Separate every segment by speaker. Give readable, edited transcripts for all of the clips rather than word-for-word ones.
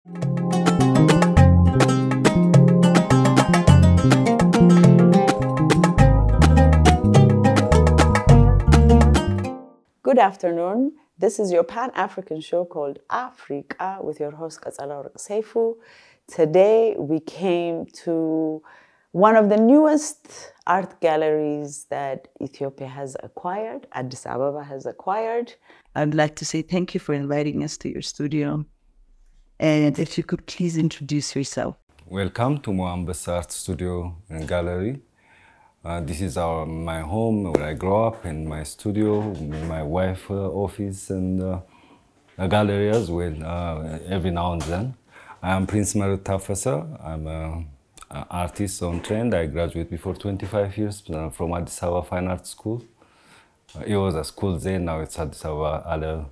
Speaker 1: Good afternoon. This is your Pan-African show called Africa with your host Katsala Seifu. Today we came to one of the newest art galleries that Ethiopia has acquired, Addis Ababa has acquired.
Speaker 2: I'd like to say thank you for inviting us to your studio. And if you could please introduce yourself.
Speaker 3: Welcome to Moambasa Art Studio and Gallery. This is my home where I grew up, and my studio, my wife's office, and a gallery as well, every now and then. I am Prince Merid Tafasa. I'm an artist on trend. I graduated before 25 years from Addis Ababa Fine Art School. It was a school then, now it's Addis Ababa,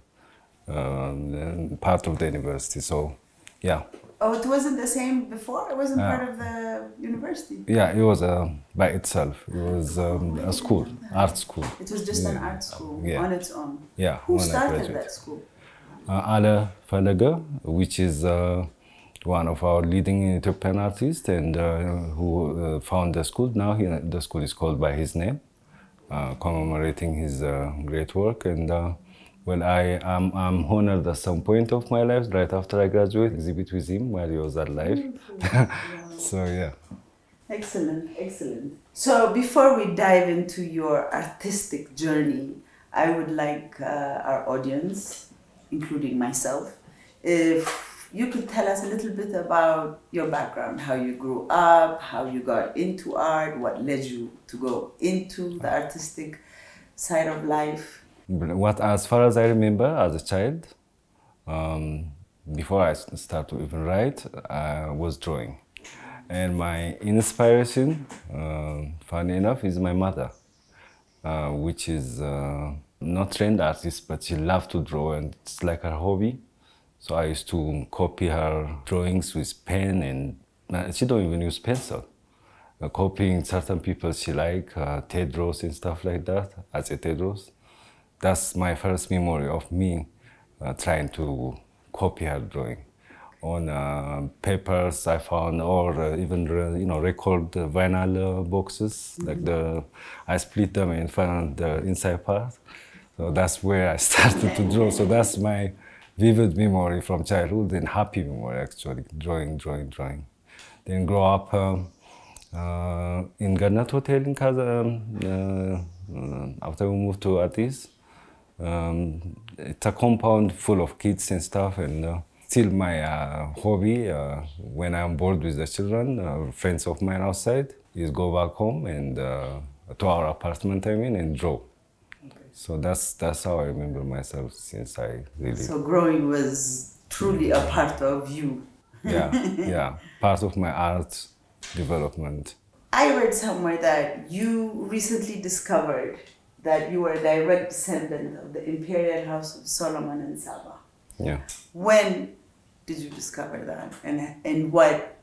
Speaker 3: part of the university, so yeah.
Speaker 1: Oh, it wasn't the same before? It wasn't part of the university?
Speaker 3: Yeah, it was by itself. It was a school, art school.
Speaker 1: It was just an art school on its own?
Speaker 3: Yeah.
Speaker 1: Who started that school?
Speaker 3: Ale Falaga, which is one of our leading Ethiopian artists, and who founded the school. Now the school is called by his name, commemorating his great work. And well, I'm honored at some point of my life, right after I graduated, exhibit with him while he was alive. So yeah.
Speaker 1: Excellent, excellent. So before we dive into your artistic journey, I would like our audience, including myself, if you could tell us a little bit about your background, how you grew up, how you got into art, what led you to go into the artistic side of life.
Speaker 3: As far as I remember, as a child, before I started to even write, I was drawing. And my inspiration, funny enough, is my mother, which is not trained artist, but she loved to draw, and it's like her hobby. So I used to copy her drawings with pen, and she don't even use pencil. Copying certain people she like, Tedros and stuff like that, as a Tedros. That's my first memory of me trying to copy her drawing on papers I found, or even record vinyl boxes. Like I split them and found the inside part. So that's where I started to draw. So that's my vivid memory from childhood, and happy memory actually, drawing. Then grow up in Garnet Hotel in Kazan. After we moved to Addis. It's a compound full of kids and stuff, and still my hobby when I'm bored with the children, friends of mine outside, is go back home and to our apartment, and draw. Okay. So that's how I remember myself since I really.
Speaker 1: So growing was truly a part of you.
Speaker 3: Yeah, part of my art development.
Speaker 1: I read somewhere that you recently discovered that you were a direct descendant of the Imperial House of Solomon and Saba.
Speaker 3: Yeah.
Speaker 1: When did you discover that? And what,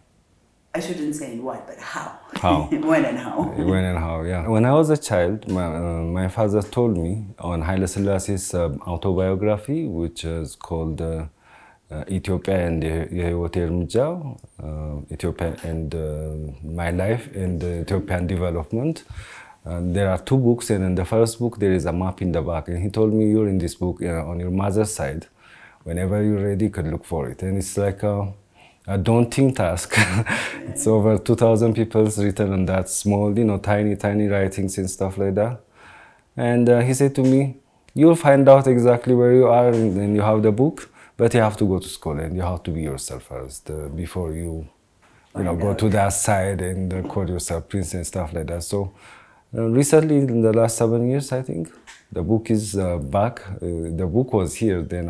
Speaker 1: I shouldn't say in what, but how?
Speaker 3: How?
Speaker 1: When and how?
Speaker 3: When and how, yeah. When I was a child, my father told me on Haile Selassie's autobiography, which is called Ethiopia and Ethiopia and My Life and Ethiopian Development. There are two books, and in the first book there is a map in the back, and he told me, you're in this book on your mother's side. Whenever you're ready, you could look for it. And it's like a daunting task. It's over 2,000 people written on that small, tiny writings and stuff like that. And he said to me, you'll find out exactly where you are, and you have the book, but you have to go to school, and you have to be yourself first before you go to that side and call yourself prince and stuff like that. So recently, in the last 7 years, I think, the book is back. The book was here, then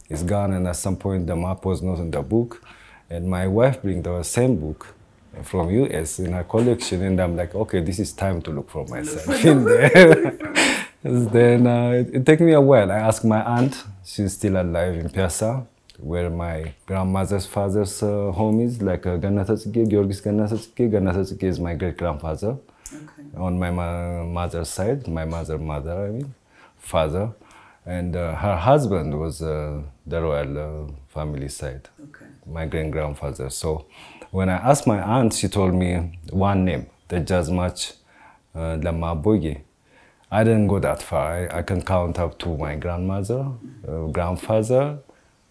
Speaker 3: it's gone, and at some point the map was not in the book. And my wife bring the same book from US in her collection, and I'm like, okay, this is time to look for myself in there. Then it took me a while. I asked my aunt, she's still alive in Piazza, where my grandmother's father's home is, like Gannatatsuke, Georgis Gannatatsuke. Gannatatsuke is my great-grandfather. Okay. On my mother's side, my father. And her husband was the royal family side. Okay. my great-grandfather. So when I asked my aunt, she told me one name, the Jazmach Lamaboye. I didn't go that far. I can count up to my grandmother, grandfather,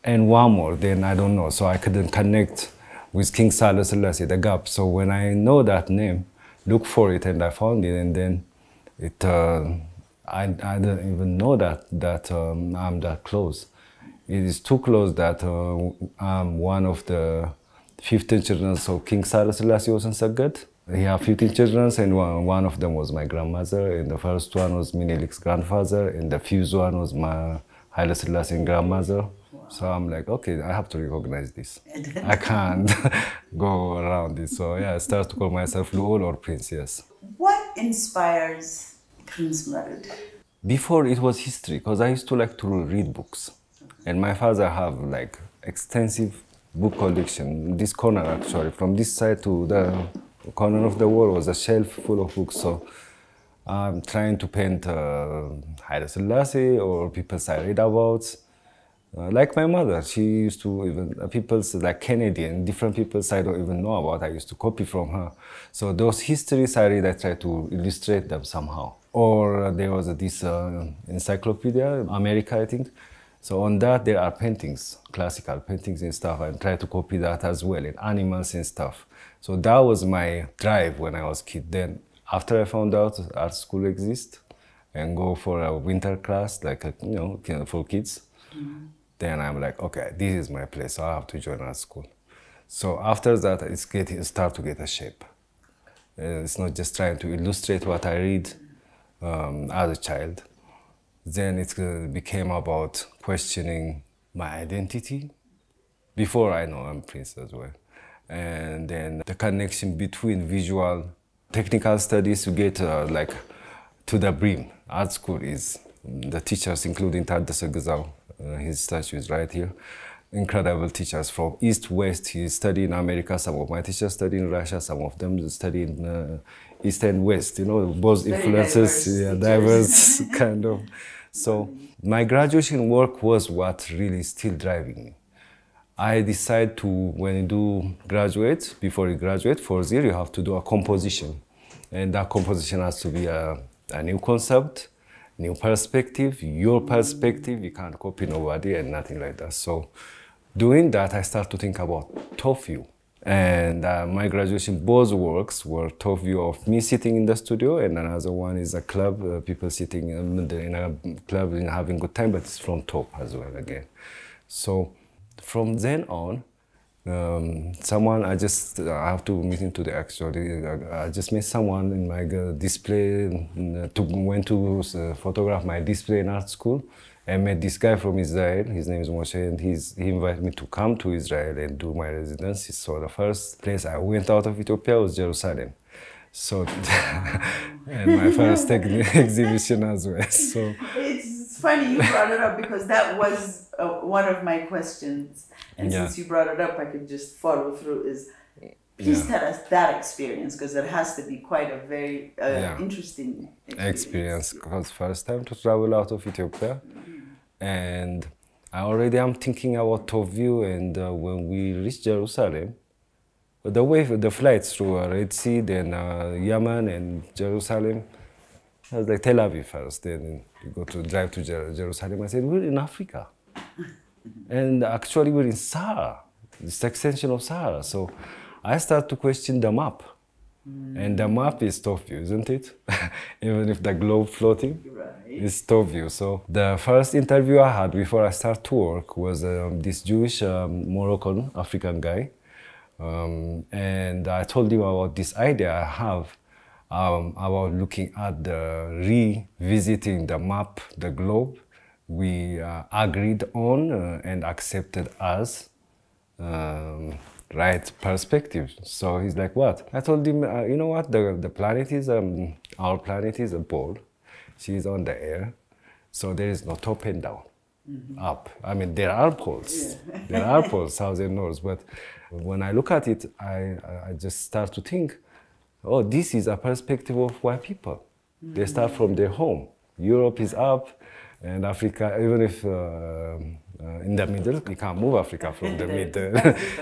Speaker 3: and one more. Then I don't know. So I couldn't connect with King Sahle Selassie, the gap. So when I know that name, look for it, and I found it, and then it. I didn't even know that I'm that close. It is too close that I'm one of the 15 children. So King Sahle Selassie was in Sagad. He had 15 children, and one of them was my grandmother, and the first one was Minilik's grandfather, and the fifth one was my Haile Selassie's grandmother. Wow. So I'm like, okay, I have to recognize this. I can't go around it. So yeah, I started to call myself Luol or Prince, yes.
Speaker 1: What inspires Prince Merid?
Speaker 3: Before it was history, because I used to like to read books. And my father have like extensive book collection. This corner actually, from this side to the corner of the wall was a shelf full of books. So I'm trying to paint Haile Selassie or people I read about. Like my mother, she used to even, people like Kennedy and different people I don't even know about, I used to copy from her. So those histories I read, I try to illustrate them somehow. Or there was this encyclopedia, America I think. So on that there are paintings, classical paintings and stuff. I try to copy that as well, and animals and stuff. So that was my drive when I was a kid. Then after I found out art school exists and go for a winter class, like for kids, then I'm like, okay, this is my place, so I have to join art school. So after that, it start to get a shape. It's not just trying to illustrate what I read as a child. Then it became about questioning my identity. Before I know I'm Prince as well. And then the connection between visual, technical studies to get like to the brim. Art school is the teachers, including Taddasa Gazal, his statue is right here. Incredible teachers from East, West. He studied in America. Some of my teachers studied in Russia. Some of them studied in East and West. You know, both influences, diverse kind of. So my graduation work was what really still driving me. I decided to, when you do graduate, before you graduate, 4th year, you have to do a composition. And that composition has to be a new concept, new perspective, your perspective. You can't copy nobody and nothing like that. So doing that, I start to think about top view. And my graduation, both works were top view of me sitting in the studio, and another one is a club, people sitting in a club and having good time, but it's from top as well again. So from then on, someone I have to meet him today actually. I just met someone in my display, went to photograph my display in art school. I met this guy from Israel, his name is Moshe, and he invited me to come to Israel and do my residency. So the first place I went out of Ethiopia was Jerusalem. So, and my first exhibition as well. So
Speaker 1: it's funny you brought it up because that was one of my questions. And since you brought it up, I could just follow through please tell us that experience, because it has to be quite a very interesting experience.
Speaker 3: Because first time to travel out of Ethiopia. And I already am thinking about top view, and when we reach Jerusalem, the flights through Red Sea, then Yemen and Jerusalem, I was like Tel Aviv first, then you go to drive to Jerusalem. I said, we're in Africa. And actually we're in Sahara, this extension of Sahara. So I start to question the map. And the map is top view, isn't it? Even if the globe floating, it's top view. So the first interview I had before I start to work was this Jewish Moroccan African guy. And I told him about this idea I have about looking at revisiting the map, the globe we agreed on and accepted as right perspective. So he's like, what? I told him, you know what, the planet is, our planet is a ball. She's on the air. So there is no top and down, up. I mean, there are poles. There are poles, south and north. But when I look at it, I just start to think, oh, this is a perspective of white people. They start from their home. Europe is up, and Africa, even if in the middle. You can't move Africa from the middle.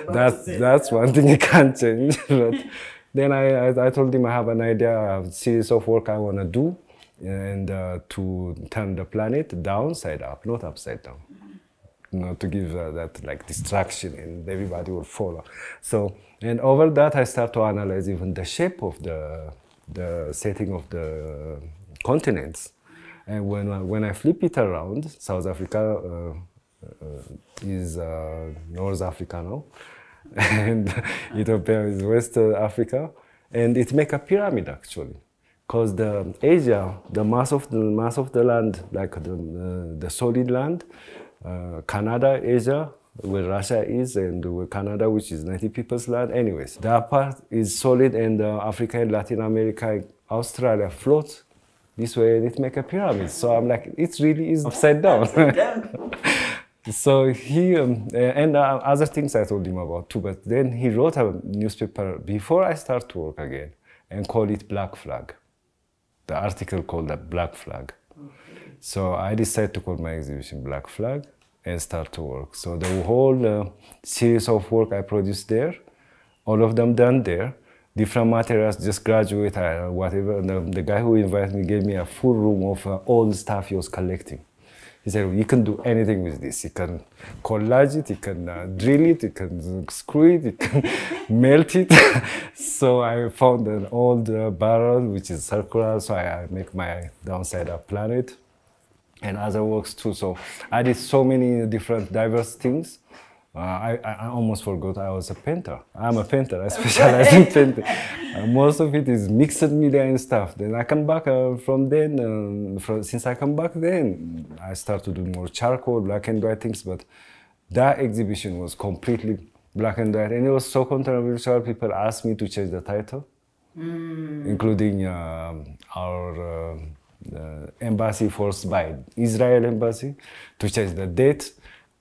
Speaker 3: That's one thing you can't change. But then I told him I have an idea, I have a series of work I want to do, and to turn the planet downside up, not upside down. Not to give that like distraction and everybody will follow. So, and over that I start to analyze even the shape of the setting of the continents. And when I flip it around, South Africa is North Africa now, and Ethiopia is West Africa, and it makes a pyramid actually, because the Asia, the mass of the land, like the solid land, Canada, Asia, where Russia is, and where Canada, which is Native people's land. Anyways, that part is solid, and Africa and Latin America, Australia float this way, and it makes a pyramid. So I'm like, it really is upside down. So he, and other things I told him about too, but then he wrote a newspaper before I start to work again and called it Black Flag. The article called that Black Flag. Okay. So I decided to call my exhibition Black Flag and start to work. So the whole series of work I produced there, all of them done there, different materials, just graduate, whatever. And the guy who invited me gave me a full room of all the stuff he was collecting. He said, you can do anything with this. You can collage it, you can drill it, you can screw it, you can melt it. So I found an old barrel, which is circular, so I make my downside up planet and other works too. So I did so many different diverse things. I almost forgot I was a painter. I'm a painter, I specialize in painting. Most of it is mixed media and stuff. Then I come back from then, since I come back then, I start to do more charcoal, black and white things, but that exhibition was completely black and white, and it was so controversial, people asked me to change the title, including our embassy forced by Israel embassy to change the date.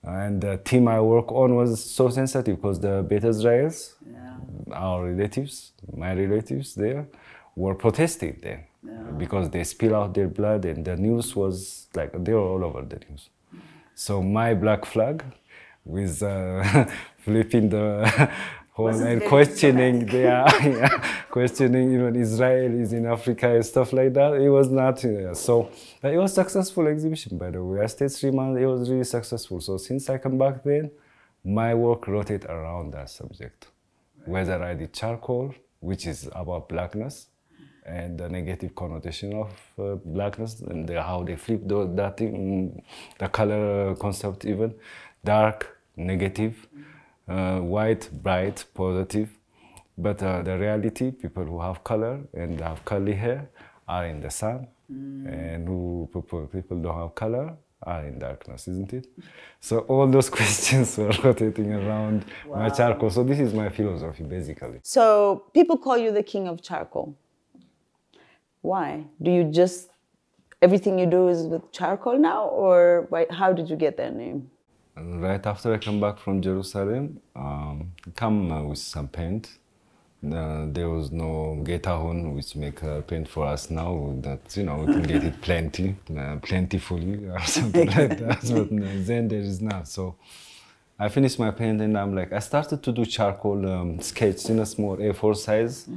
Speaker 3: And the theme I work on was so sensitive because the Beta Israels, our relatives, my relatives there, were protesting then because they spill out their blood, and the news was like, they were all over the news. So my black flag with flipping the whole and questioning, questioning even Israelis in Africa and stuff like that. It was not, so it was a successful exhibition, by the way. I stayed 3 months, it was really successful. So since I come back then, my work rotated around that subject. Whether I did charcoal, which is about blackness, and the negative connotation of blackness, and how they flip that thing, the color concept even, dark, negative, white, bright, positive. But the reality, people who have color and have curly hair are in the sun, and who people don't have color are in darkness, isn't it? So all those questions were rotating around my charcoal. So this is my philosophy, basically.
Speaker 4: So people call you the king of charcoal. Why? Do you just, everything you do is with charcoal now, or how did you get that name?
Speaker 3: Right after I come back from Jerusalem, come with some paint. There was no getahon, which make paint for us now. That, you know, we can get it plentifully or something like that. But then there is not. So I finished my paint, and I'm like, I started to do charcoal sketch in a small A4 size.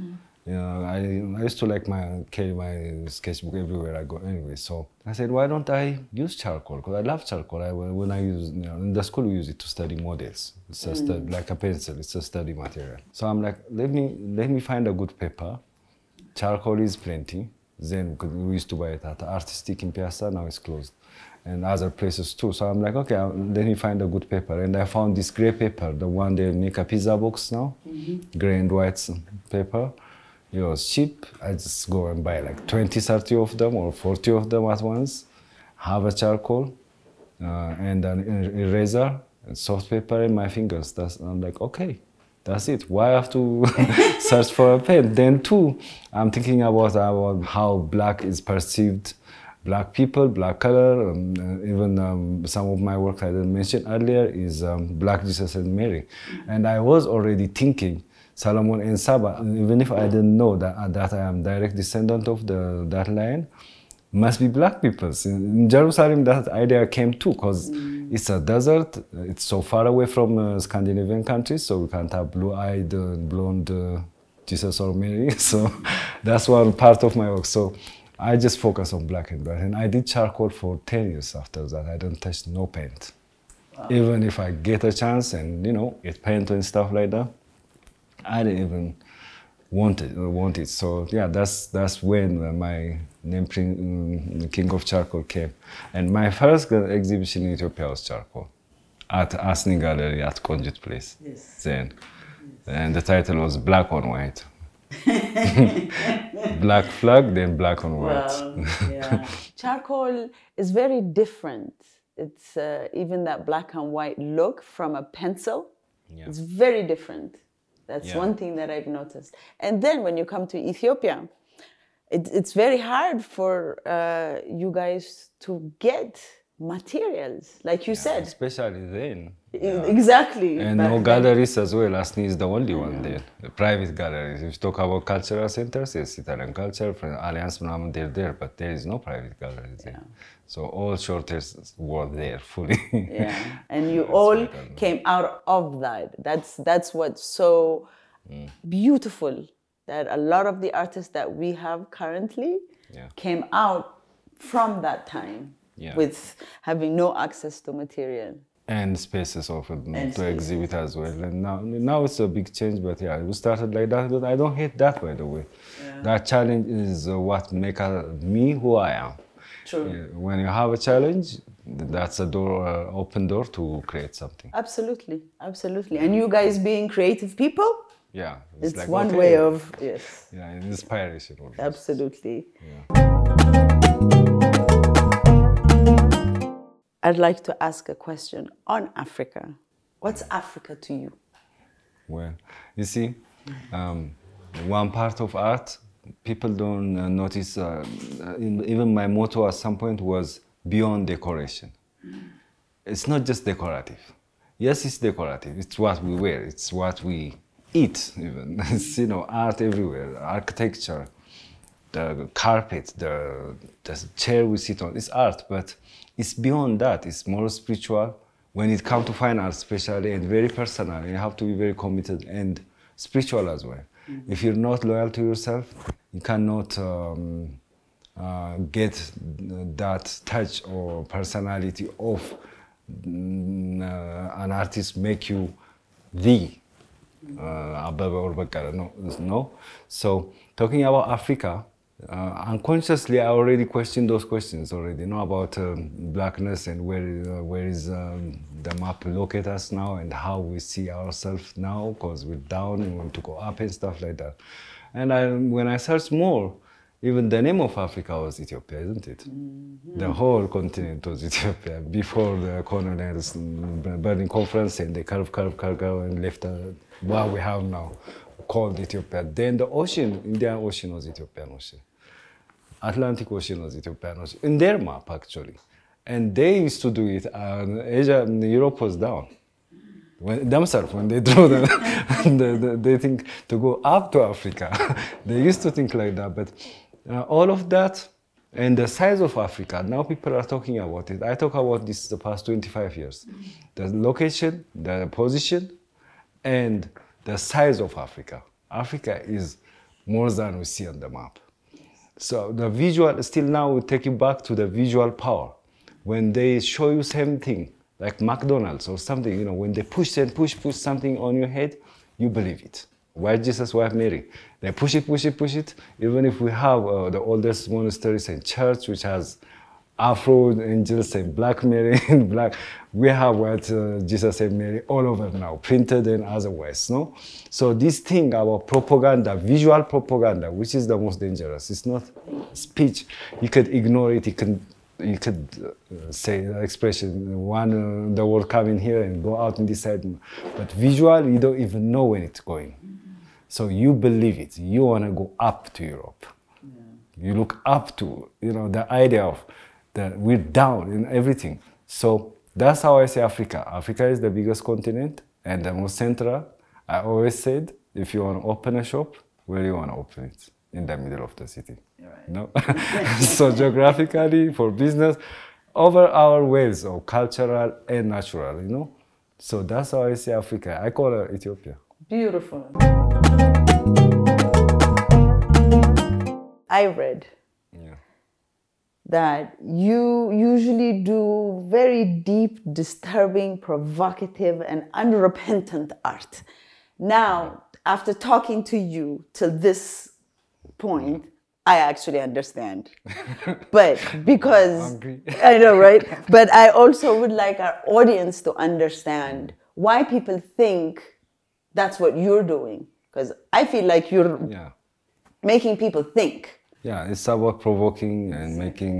Speaker 3: I used to like carry my sketchbook everywhere I go anyway. So I said, why don't I use charcoal? Because I love charcoal. When I use, in the school we use it to study models. It's a study, like a pencil. It's a study material. So I'm like, let me find a good paper. Charcoal is plenty. Then we used to buy it at Artistic in Piazza. Now it's closed, and other places too. So I'm like, okay, let me find a good paper. And I found this gray paper, the one they make a pizza box now, gray and white paper. It was cheap. I just go and buy like 20, 30 of them or 40 of them at once, have a charcoal and an eraser and soft paper in my fingers. I'm like, okay, that's it. Why I have to search for a pen? Then too, I'm thinking about how black is perceived. Black people, black color, even some of my work I didn't mention earlier is Black Jesus and Mary. And I was already thinking Solomon and Saba, even if I didn't know that I am direct descendant of that line, must be black people. In Jerusalem, that idea came too, because it's a desert. It's so far away from Scandinavian countries, so we can't have blue-eyed, blonde Jesus or Mary. So that's one part of my work. So I just focus on black and white. And I did charcoal for 10 years after that. I don't touch no paint. Wow. Even if I get a chance and, you know, get paint and stuff like that, I didn't even want it. So yeah, that's when my name King of Charcoal came. And my first exhibition in Ethiopia was charcoal at Asni Gallery at Conjit Place. Yes. Then. And the title was Black on White. Black flag, then black on white.
Speaker 4: Wow. Yeah. Charcoal is very different. It's even that black and white look from a pencil. Yeah. It's very different. That's one thing that I've noticed. And then when you come to Ethiopia, it's very hard for you guys to get materials, like you said.
Speaker 3: Especially then.
Speaker 4: Exactly.
Speaker 3: And no galleries as well. Asni is the only one there. The private galleries. If you talk about cultural centers, yes, Italian culture, Alliance, they're there, but there is no private galleries there. So all shorters were there fully.
Speaker 4: Yeah, and you all came out of that. That's what's so beautiful, that a lot of the artists that we have currently came out from that time with having no access to material.
Speaker 3: And spaces offered to exhibit as well. And now it's a big change, but yeah, we started like that. But I don't hate that, by the way. Yeah. That challenge is what makes me who I am. True. When you have a challenge, that's a door, open door to create something.
Speaker 4: Absolutely, absolutely. And you guys being creative people, it's like, one way of
Speaker 3: inspiration. Almost.
Speaker 4: Absolutely. Yeah. I'd like to ask a question on Africa. What's Africa to you?
Speaker 3: Well, you see, one part of art, people don't notice, even my motto at some point was beyond decoration. It's not just decorative. Yes, it's decorative. It's what we wear. It's what we eat, even. It's, art everywhere, architecture, the carpet, the chair we sit on. It's art, but it's beyond that. It's more spiritual. When it comes to fine art, especially, and very personal, you have to be very committed and spiritual as well. Mm-hmm. If you're not loyal to yourself, you cannot get that touch or personality of an artist make you the Abebe or Bakara. No. So talking about Africa, unconsciously I already questioned those questions already, about blackness and where is the map locate us now and how we see ourselves now, because we're down and we want to go up and stuff like that. And when I searched more, even the name of Africa was Ethiopia, isn't it? Mm-hmm. The whole continent was Ethiopia before the colonials Berlin conference, and they carve and left what we have now called Ethiopia. Then the ocean, Indian Ocean was Ethiopian Ocean. Atlantic Ocean was Ethiopian Ocean, in their map actually. And they used to do it, Asia and Europe was down. When they drew they think to go up to Africa. They used to think like that, but all of that and the size of Africa, now people are talking about it. I talk about this the past 25 years. The location, the position, and the size of Africa. Africa is more than we see on the map. So the visual, still now we take it back to the visual power. When they show you same thing, like McDonald's or something, when they push something on your head, you believe it. White Jesus, white Mary. They push it. Even if we have the oldest monasteries and church, which has Afro angels and Black Mary and black, we have white Jesus and Mary all over now, printed and otherwise, no? So this thing about propaganda, visual propaganda, which is the most dangerous. It's not speech. You could ignore it. You could say the expression, the word come in here and go out in this side. But visual, you don't even know when it's going. So you believe it. You want to go up to Europe. Yeah. You look up to, the idea of that we're down in everything. So that's how I say Africa. Africa is the biggest continent and the most central. I always said, if you want to open a shop, where do you want to open it? in the middle of the city.
Speaker 1: Right.
Speaker 3: No? So geographically, for business, over our ways of cultural and natural, you know? So that's how I see Africa. I call it Ethiopia.
Speaker 4: Beautiful. I read that you usually do very deep, disturbing, provocative, and unrepentant art. Now, after talking to you till this point, I actually understand. But because, I know, right? But I also would like our audience to understand why people think that's what you're doing. Because I feel like you're making people think.
Speaker 3: Yeah, it's about provoking and making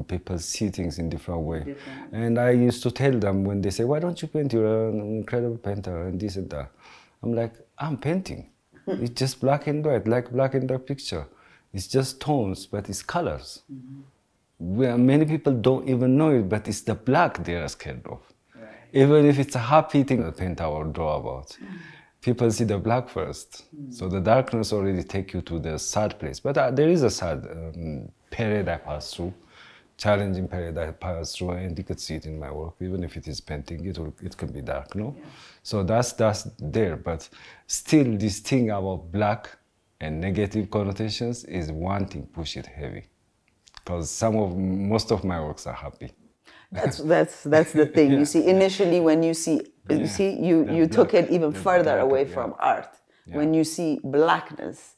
Speaker 3: people see things in different way. And I used to tell them when they say, why don't you paint? You're an incredible painter and this and that. I'm like, I'm painting. It's just black and white, like black and white picture. It's just tones, but it's colors. Many people don't even know it, but it's the black they are scared of. Right. Even if it's a happy thing to paint or draw about. People see the black first. So the darkness already take you to the sad place. But there is a sad period I passed through, challenging period I passed through, and you could see it in my work. Even if it is painting, it can be dark, no? Yeah. So that's there, but still this thing about black and negative connotations is one thing push it heavy. Because most of my works are happy. That's
Speaker 4: the thing. You see, initially when you took it even further away from art. When you see blackness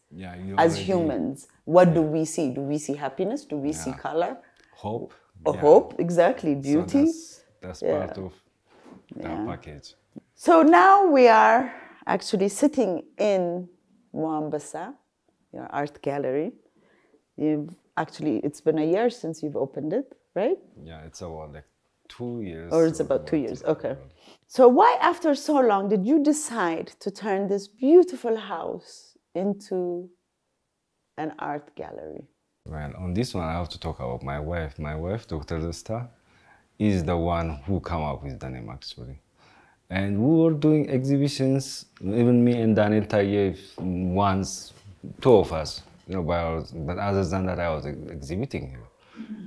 Speaker 4: as humans, what do we see? Do we see happiness? Do we see color?
Speaker 3: Hope.
Speaker 4: Hope, exactly. Beauty.
Speaker 3: So that's part of that package.
Speaker 4: So now we are actually sitting in Mombasa, your art gallery. It's been a year since you've opened it, right?
Speaker 3: Yeah, it's about like 2 years.
Speaker 4: Or it's about 2 years, okay. So why after so long did you decide to turn this beautiful house into an art gallery?
Speaker 3: Well, on this one I have to talk about my wife. My wife, Dr. Desta, is the one who came up with the name actually. And we were doing exhibitions, even me and Daniel Tayev once, two of us, you know, but other than that I was exhibiting here.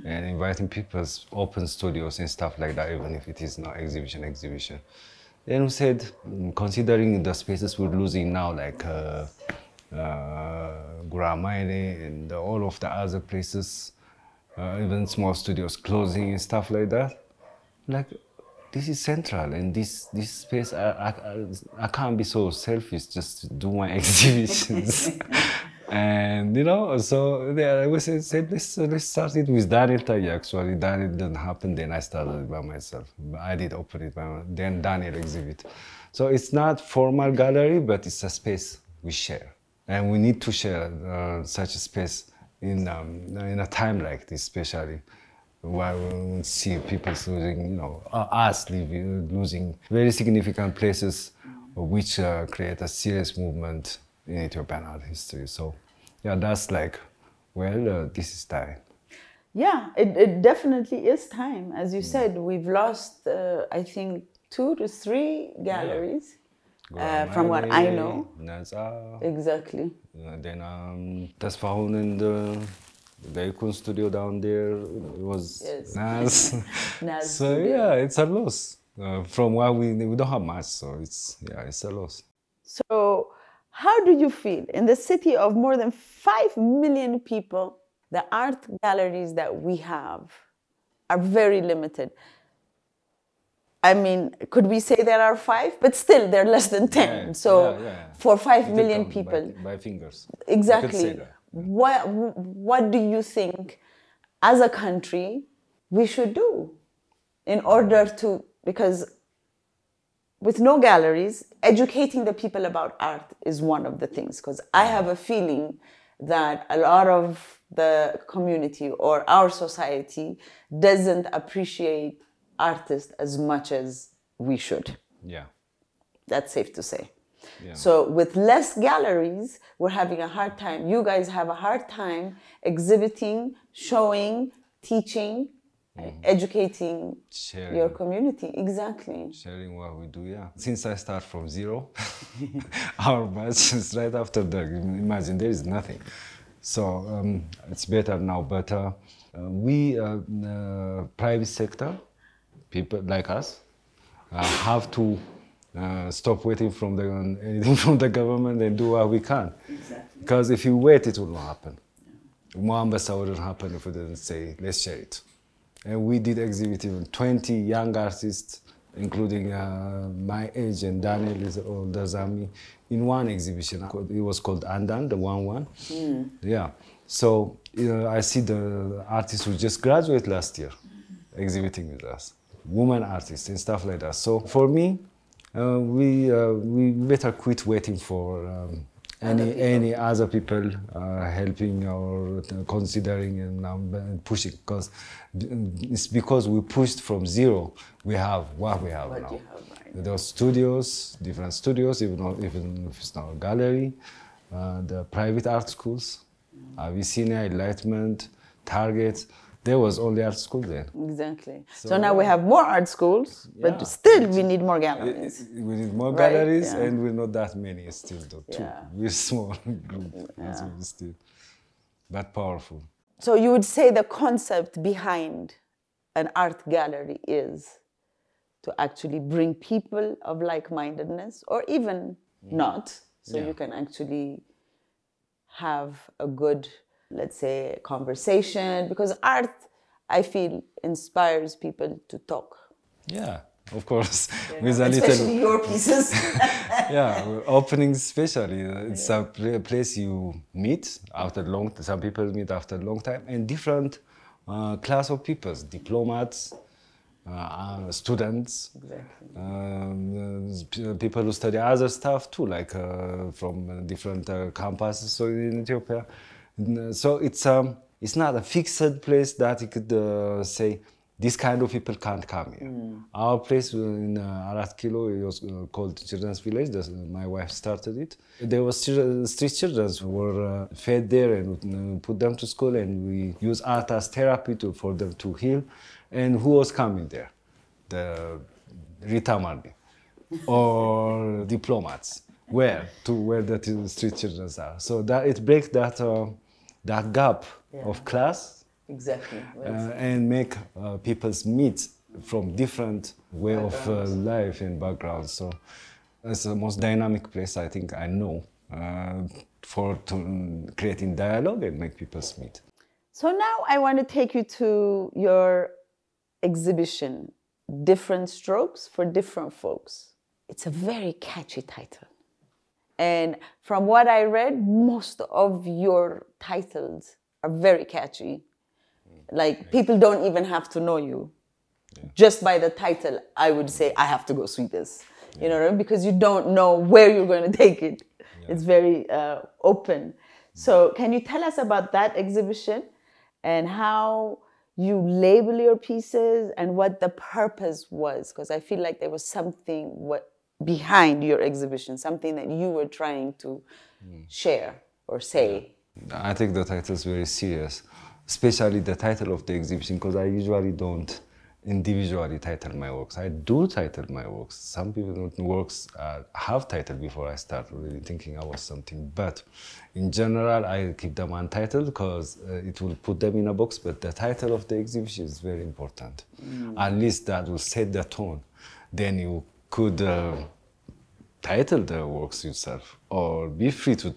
Speaker 3: And inviting people to open studios and stuff like that, even if it is not exhibition. Then we said, considering the spaces we're losing now, like Guramaile and all of the other places, even small studios closing and stuff like that, like this is central, and this space, I can't be so selfish just to do my exhibitions. And you know, so we said let's start it with Daniel Taye. Actually, Daniel didn't happen. Then I started it by myself. I did open it by myself. Then Daniel exhibit. So it's not formal gallery, but it's a space we share, and we need to share such a space in a time like this, especially while we see people losing, you know, us losing very significant places, which create a serious movement in Ethiopian art history. So, yeah, that's like, well, this is time.
Speaker 4: Yeah, it definitely is time. As you said, we've lost, I think, 2 to 3 galleries, from what I know. Exactly.
Speaker 3: Then Tasfahun and the Ikun studio down there was Naz.
Speaker 4: Naz
Speaker 3: so, yeah, it's a loss. From what we don't have much, so it's a loss.
Speaker 4: So, how do you feel? In the city of more than 5 million people, the art galleries that we have are very limited. I mean, could we say there are 5? But still, they're less than 10. For 5 million people.
Speaker 3: By fingers.
Speaker 4: Exactly. What do you think, as a country, we should do in order to, because with no galleries, educating the people about art is one of the things, because I have a feeling that a lot of the community or our society doesn't appreciate artists as much as we should.
Speaker 3: Yeah.
Speaker 4: That's safe to say.
Speaker 3: Yeah.
Speaker 4: So with less galleries, we're having a hard time. You guys have a hard time exhibiting, showing, teaching, educating your community. Exactly.
Speaker 3: Sharing what we do, yeah. Since I start from zero, our batch is right after the, imagine there is nothing. So it's better now, but we, private sector, people like us, have to stop waiting from anything from the government and do what we can.
Speaker 1: Exactly.
Speaker 3: Because if you wait, it will not happen. Moambasa wouldn't happen if we didn't say, let's share it. And we did exhibit even 20 young artists, including my age and Daniel is older than me, in one exhibition. It was called Andan, the 1-1. Yeah. So I see the artists who just graduated last year exhibiting with us, women artists and stuff like that. So for me, we better quit waiting for any other people helping or considering and pushing, because it's because we pushed from zero, we have what we have now. There are studios, different studios, even if it's not a gallery, the private art schools, Abyssinia, Enlightenment, Target. There was only art school then.
Speaker 4: Exactly. So now we have more art schools, but still we need more galleries.
Speaker 3: We need more galleries, and we're not that many still, though, too. We're a small group, still, but powerful.
Speaker 4: So you would say the concept behind an art gallery is to actually bring people of like-mindedness, or even not, so you can actually have a good, let's say, conversation, because art, I feel, inspires people to talk.
Speaker 3: Yeah, of course.
Speaker 4: With especially your pieces.
Speaker 3: Yeah, openings especially. It's a place you meet after some people meet after a long time, and different class of people, diplomats, students, people who study other stuff too, like from different campuses so in Ethiopia. So it's not a fixed place that you could say this kind of people can't come here. Our place in Arat Kilo, it was called Children's Village. My wife started it. There was street children who were fed there and put them to school, and we use art as therapy for them to heal. And who was coming there? The Rita Mardi or diplomats. Where the street children are. So that it breaks that gap of class.
Speaker 4: Exactly.
Speaker 3: And make people meet from different way of life and background. So it's the most dynamic place I think I know for creating dialogue and make people meet.
Speaker 4: So now I want to take you to your exhibition, Different Strokes for Different Folks. It's a very catchy title. And from what I read, most of your titles are very catchy. Like, people don't even have to know you. Just by the title, I would say, I have to go see this. You know what I mean? Because you don't know where you're going to take it. It's very open. So can you tell us about that exhibition and how you label your pieces and what the purpose was? Because I feel like there was something behind your exhibition, something that you were trying to share or say.
Speaker 3: I take the titles very serious, especially the title of the exhibition, because I usually don't individually title my works. I do title my works. Some people's works have title before I start really thinking about something, but in general I keep them untitled because it will put them in a box, but the title of the exhibition is very important. At least that will set the tone. Then you could title the works yourself, or be free to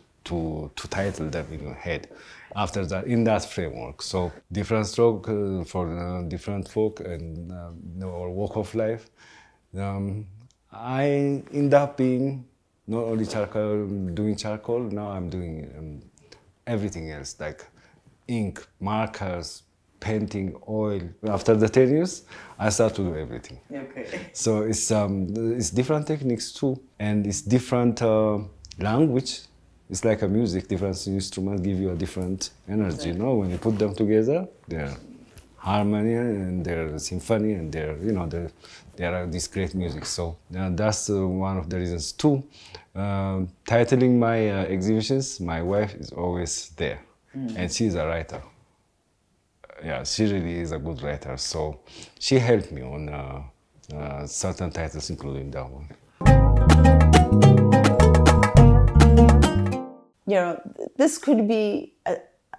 Speaker 3: title them in your head after that, in that framework. So different stroke for different folk and or walk of life. I end up being not only doing charcoal, now I'm doing everything else, like ink, markers, painting, oil. After the 10 years, I start to do everything.
Speaker 1: Okay.
Speaker 3: So it's different techniques too, and it's different language. It's like a music, different instruments give you a different energy, you know? When you put them together, they're harmony and they're symphony and they are this great music. So that's one of the reasons too. Titling my exhibitions, my wife is always there, and she's a writer. Yeah, she really is a good writer. So she helped me on certain titles, including that one.
Speaker 4: You know, this could be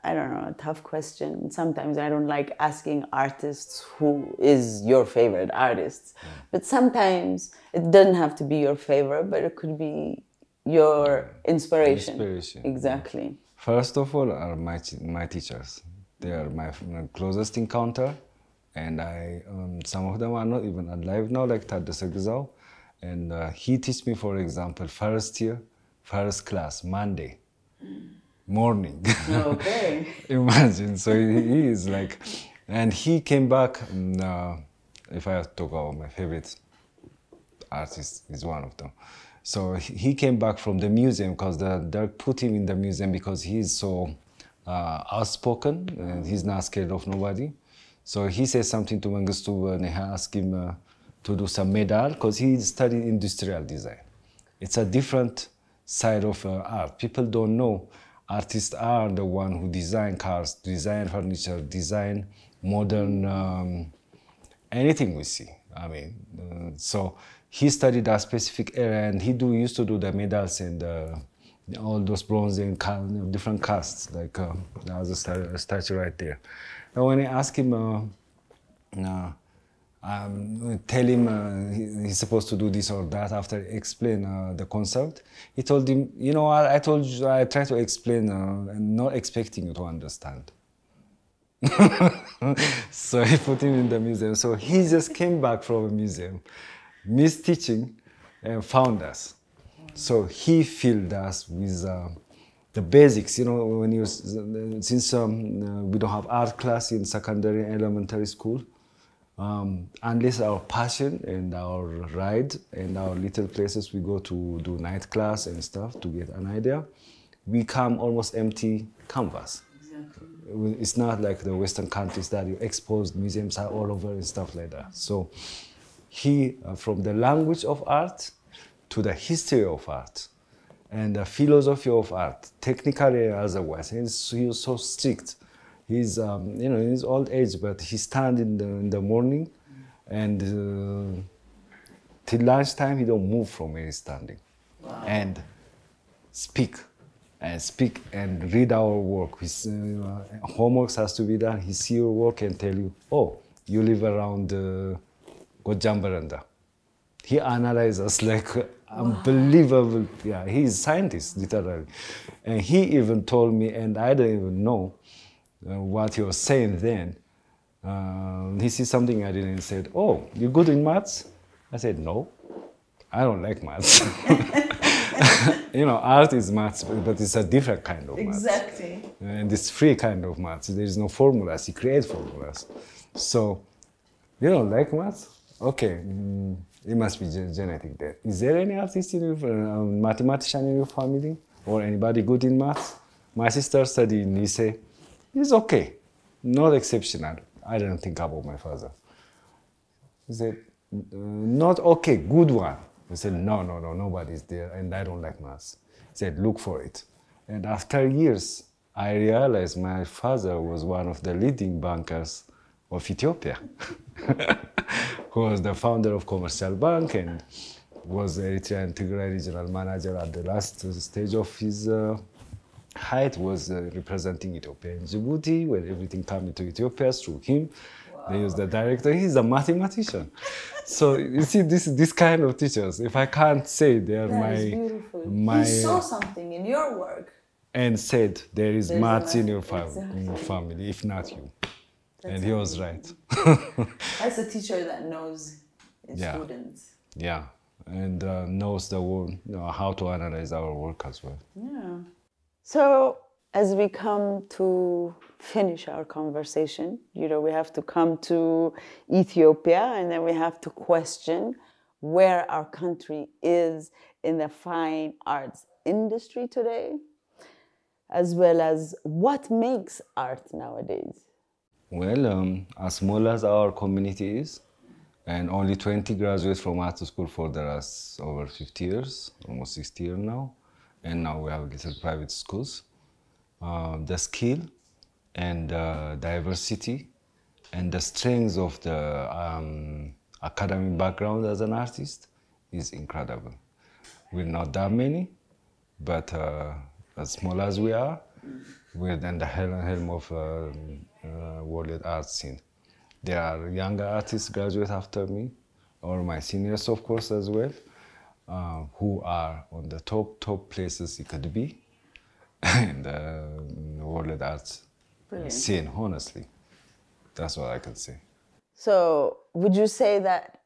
Speaker 4: I don't know, a tough question. Sometimes I don't like asking artists who is your favorite artist. But sometimes it doesn't have to be your favorite, but it could be your inspiration. Exactly.
Speaker 3: First of all are my teachers. They are my closest encounter. And some of them are not even alive now, like Taddese Gizau. And he teach me, for example, first year, first class, Monday. Morning.
Speaker 4: Okay.
Speaker 3: Imagine. So he is like, and he came back. If I have to talk about my favorite artist, is one of them. So he came back from the museum because they put him in the museum because he's so outspoken and he's not scared of nobody. So he said something to Mengistu and I asked him to do some medal because he studied industrial design. It's a different side of art. People don't know. Artists are the one who design cars, design furniture, design modern anything we see. I mean, so he studied a specific area, and he used to do the medals and all those bronze and different casts. Like there was a statue right there. And when I asked him, tell him he's supposed to do this or that after I explain the concept, he told him, you know, I told you, I tried to explain and not expecting you to understand. So he put him in the museum. So he just came back from a museum, missed teaching, and found us. So he filled us with the basics, you know, when you, since we don't have art class in secondary and elementary school, unless our passion and our ride and our little places we go to do night class and stuff to get an idea, we come almost empty canvas. Exactly. It's not like the Western countries that you exposed, museums are all over and stuff like that. So he, from the language of art to the history of art and the philosophy of art, technically and otherwise, he was so strict. He's, you know, in his old age, but he stands in the morning and till lunchtime, he don't move from where he's standing. Wow. And speak and read our work. His homework has to be done. He see your work and tell you, oh, you live around Gojambaranda. He analyzes us like unbelievable. Yeah, he's a scientist, literally. And he even told me, and I don't even know what he was saying then. He sees something I didn't say, oh, you're good in maths? I said, no, I don't like maths. You know, art is maths, but it's a different kind of maths.
Speaker 4: Exactly.
Speaker 3: And it's free kind of maths. There is no formulas. You create formulas. So, you don't like maths? Okay, it must be genetic there. Is there any artist in your, mathematician in your family? Or anybody good in maths? My sister studied in Nice. He's okay, not exceptional. I didn't think about my father. He said, not okay, good one. I said, no, nobody's there, and I don't like maths. He said, look for it. And after years, I realized my father was one of the leading bankers of Ethiopia, who was the founder of Commercial Bank and was the Eritrean Integral Regional Manager at the last stage of his height, was representing Ethiopia in Djibouti, where everything came into Ethiopia through him. Wow. They use the director, he's a mathematician. So you see, this kind of teachers, if I can't say they're my...
Speaker 4: He saw something in your work.
Speaker 3: And said, there is maths in your family, if not you. That's and he was right.
Speaker 4: That's a teacher that knows his students.
Speaker 3: Yeah, and knows the work, you know, how to analyze our work as well.
Speaker 4: Yeah. So as we come to finish our conversation, you know, we have to come to Ethiopia, and then we have to question where our country is in the fine arts industry today, as well as what makes art nowadays.
Speaker 3: Well, as small as our community is, and only 20 graduates from art school for the last over 50 years, almost 60 years now, and now we have little private schools. The skill and diversity and the strength of the academic background as an artist is incredible. We're not that many, but as small as we are, with and the helm of world art scene. There are younger artists graduate after me, or my seniors, of course, as well, who are on the top places it could be in the world art scene, honestly. That's what I can say.
Speaker 4: So would you say that,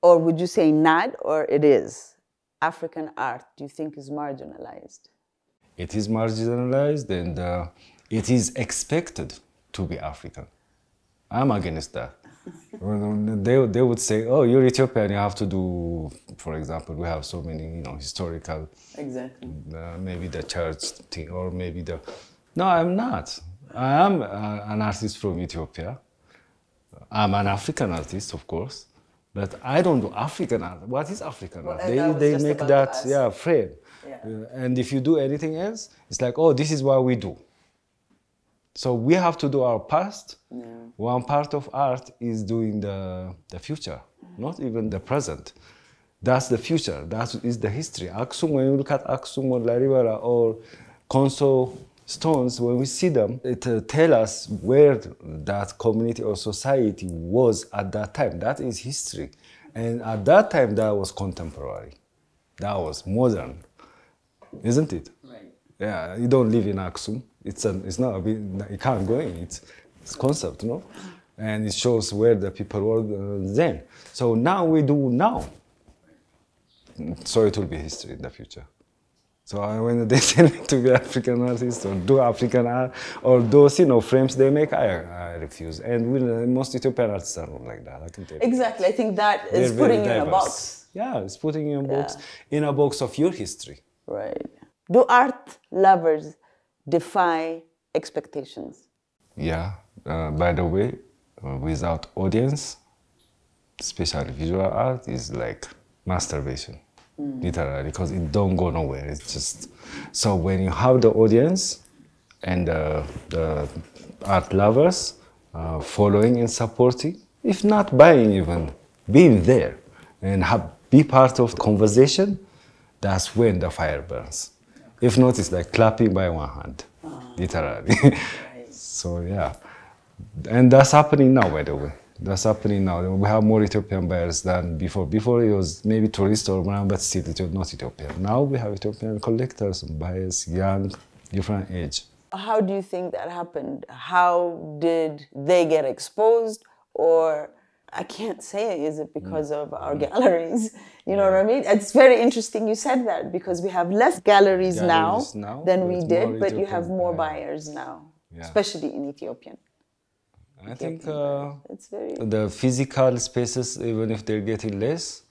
Speaker 4: or would you say not, or it is? African art, do you think, is marginalized?
Speaker 3: It is marginalized, and it is expected to be African. I'm against that. They would say, oh, you're Ethiopian, you have to do, for example, we have so many, historical,
Speaker 4: exactly.
Speaker 3: Maybe the church thing, or maybe the... No, I'm not. I am an artist from Ethiopia. I'm an African artist, of course, but I don't do African art. What is African art? They make that frame. Yeah. And if you do anything else, it's like, oh, this is what we do. So we have to do our past. Yeah. One part of art is doing the future, not even the present. That's the future. That is the history. Aksum, when you look at Aksum or Laribara or Konso stones, when we see them, it tells us where that community or society was at that time. That is history. And at that time, that was contemporary. That was modern, isn't it? Right. Yeah, you don't live in Aksum. It's not a bit, you can't go in. It's concept, no? And it shows where the people were then. So now we do now. So it will be history in the future. So when they tell me to be African artist or do African art or those frames they make, I refuse. And most Ethiopian artists are not like that. I can tell you.
Speaker 4: Exactly. I think that is putting you in a box.
Speaker 3: Yeah, it's putting you in a box of your history.
Speaker 4: Right. Do art lovers defy expectations?
Speaker 3: Yeah. By the way, without audience, especially visual art, is like masturbation. Literally, because it don't go nowhere. It's just so when you have the audience and the art lovers following and supporting, if not buying, even being there and be part of the conversation, that's when the fire burns. If not, it's like clapping by one hand, literally. So yeah, and that's happening now, by the way. That's happening now. We have more Ethiopian buyers than before. Before it was maybe tourist or whatever, but still not Ethiopian. Now we have Ethiopian collectors and buyers, young, different age.
Speaker 4: How do you think that happened? How did they get exposed? Or I can't say, is it because of our galleries? You know what I mean? It's very interesting you said that, because we have less galleries now than we did, but you have more buyers now, especially in Ethiopian.
Speaker 3: I think the physical spaces, even if they're getting less,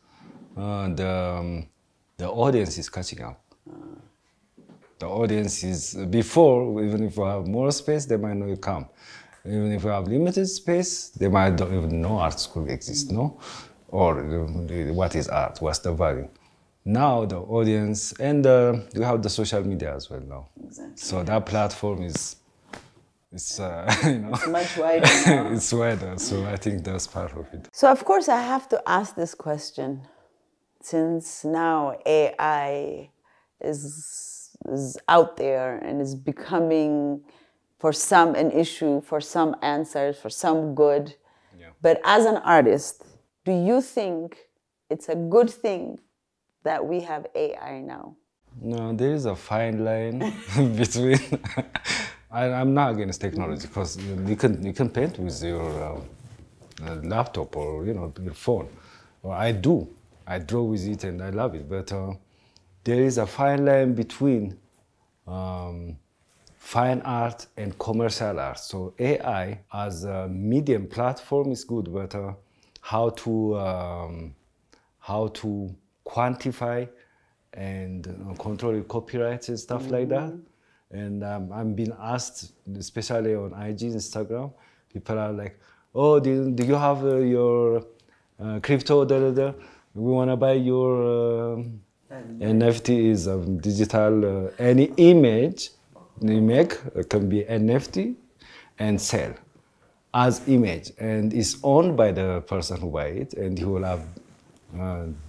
Speaker 3: the audience is catching up. The audience is, before, even if we have more space, they might not you come. Even if we have limited space, they might don't even know art school exists, no? Or what is art, what's the value? Now the audience, and we have the social media as well now. Exactly. So that platform is, it's
Speaker 4: much wider now.
Speaker 3: It's wider, so I think that's part of it.
Speaker 4: So of course I have to ask this question, since now AI is out there and is becoming, for some, an issue, for some answers, for some good. Yeah. But as an artist, do you think it's a good thing that we have AI now?
Speaker 3: No, there is a fine line between. I'm not against technology, because you can paint with your laptop or your phone. Well, I draw with it and I love it. But there is a fine line between fine art and commercial art. So AI as a medium platform is good, but how to quantify and control your copyrights and stuff like that. And I'm being asked, especially on IG, Instagram, people are like, oh, do you have your crypto, we want to buy your NFT is digital, any image you make can be NFT and sell as image. And it's owned by the person who buy it, and he will have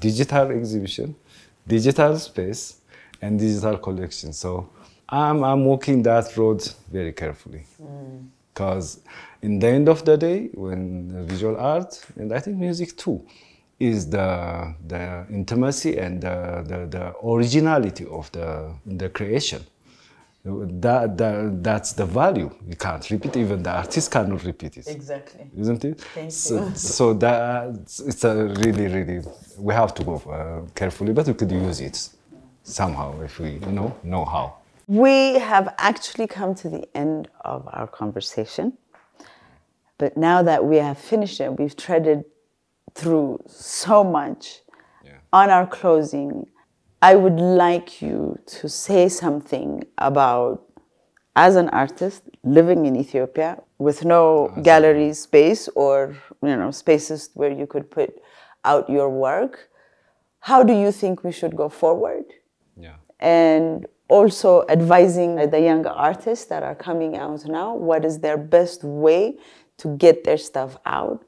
Speaker 3: digital exhibition, digital space, and digital collection. So I'm walking that road very carefully. Because in the end of the day, when visual art, and I think music too, is the intimacy and the originality of the creation. That's the value. You can't repeat, even the artist cannot repeat it.
Speaker 4: Exactly.
Speaker 3: Isn't it?
Speaker 4: Thank
Speaker 3: so,
Speaker 4: you.
Speaker 3: So that it's a really, we have to go carefully, but we could use it somehow if we know how.
Speaker 4: We have actually come to the end of our conversation. But now that we have finished it, we've treaded through so much. On our closing, I would like you to say something about, as an artist living in Ethiopia with no gallery space or spaces where you could put out your work, how do you think we should go forward?
Speaker 3: Yeah.
Speaker 4: And also advising the younger artists that are coming out now, what is their best way to get their stuff out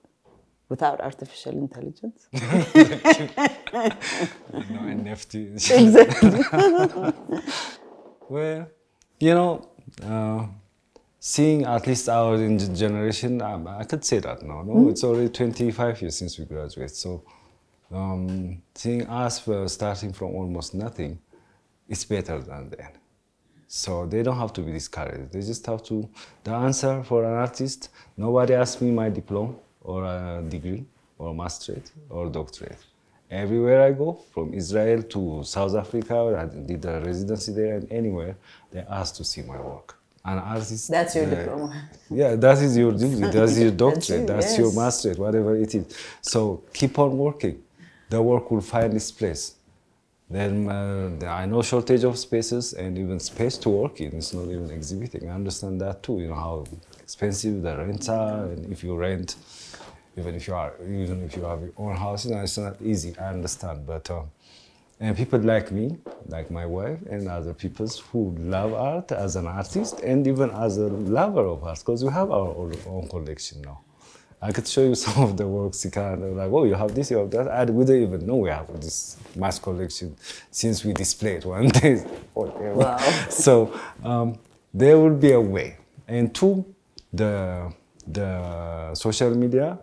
Speaker 4: without artificial intelligence?
Speaker 3: No NFT.
Speaker 4: Exactly.
Speaker 3: Well, seeing at least our generation, I could say that now. No, it's already 25 years since we graduated. So seeing us starting from almost nothing, it's better than then. So they don't have to be discouraged. They just have to. The answer for an artist, nobody asked me my diploma or a degree or masterate or doctorate. Everywhere I go, from Israel to South Africa, I did a residency there, and anywhere, they ask to see my work. An artist.
Speaker 4: That's your diploma.
Speaker 3: Yeah, that is your degree, that's your doctorate, that's your
Speaker 4: yes.
Speaker 3: masterate, whatever it is. So keep on working. The work will find its place. Then I know shortage of spaces and even space to work in. It's not even exhibiting. I understand that too. You know how expensive the rents are, and if you rent, even if you have your own house, it's not easy. I understand, but and people like me, like my wife, and other people who love art as an artist and even as a lover of art, because we have our own collection now. I could show you some of the works. You can like, oh, you have this, you have that. We don't even know we have this mass collection since we displayed one day. Wow. So there will be a way. And two, the social media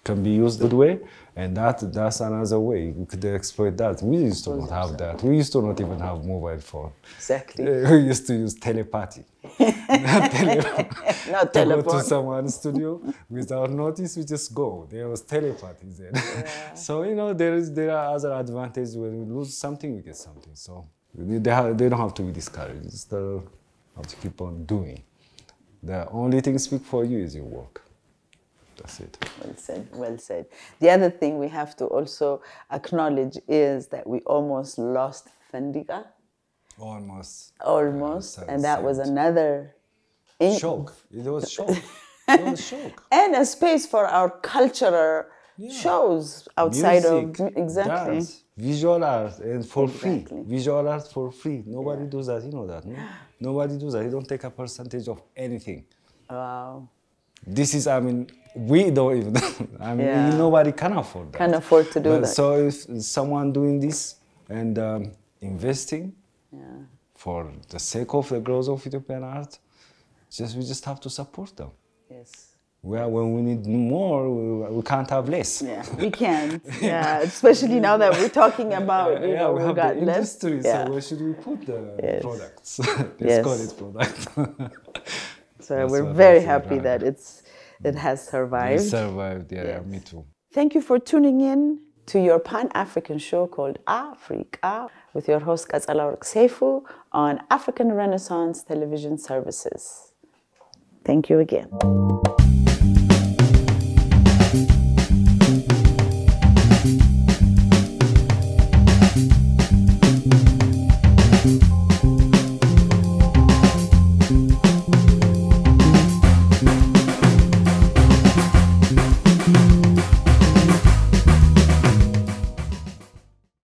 Speaker 3: can be used that way, and that's another way. We could exploit that. We used to not have that. We used to not even have mobile phone.
Speaker 4: Exactly.
Speaker 3: We used to use telepathy. Not
Speaker 4: Not
Speaker 3: to go
Speaker 4: telephone.
Speaker 3: to someone's studio without notice, we just go. There was telepathy then. Yeah. So there are other advantages. When we lose something, we get something. So they don't have to be discouraged. Just have to keep on doing. The only thing speak for you is your work. That's it.
Speaker 4: Well said, well said. The other thing we have to also acknowledge is that we almost lost Fendiga.
Speaker 3: Almost.
Speaker 4: And that was another...
Speaker 3: shock. It was shock. It was shock.
Speaker 4: And a space for our cultural shows outside
Speaker 3: music,
Speaker 4: of... Exactly.
Speaker 3: Dance, visual art, and for
Speaker 4: Exactly.
Speaker 3: free. Visual art for free. Nobody does that, you know that, no? Nobody does that. You don't take a percentage of anything.
Speaker 4: Wow.
Speaker 3: This is, we don't even, nobody can afford that.
Speaker 4: Can afford to do that.
Speaker 3: So if someone doing this and investing for the sake of the growth of Ethiopian art, we just have to support them.
Speaker 4: Yes.
Speaker 3: When we need more, we can't have less.
Speaker 4: Yeah, we can't. Yeah, especially now that we're talking about,
Speaker 3: we
Speaker 4: we got
Speaker 3: the
Speaker 4: less.
Speaker 3: industry, so where should we put the products? Let's call it product.
Speaker 4: So we're very happy that it has survived.
Speaker 3: It survived, me too.
Speaker 4: Thank you for tuning in to your Pan-African show called Africa with your host Katsalawork Seifu on African Renaissance Television Services. Thank you again.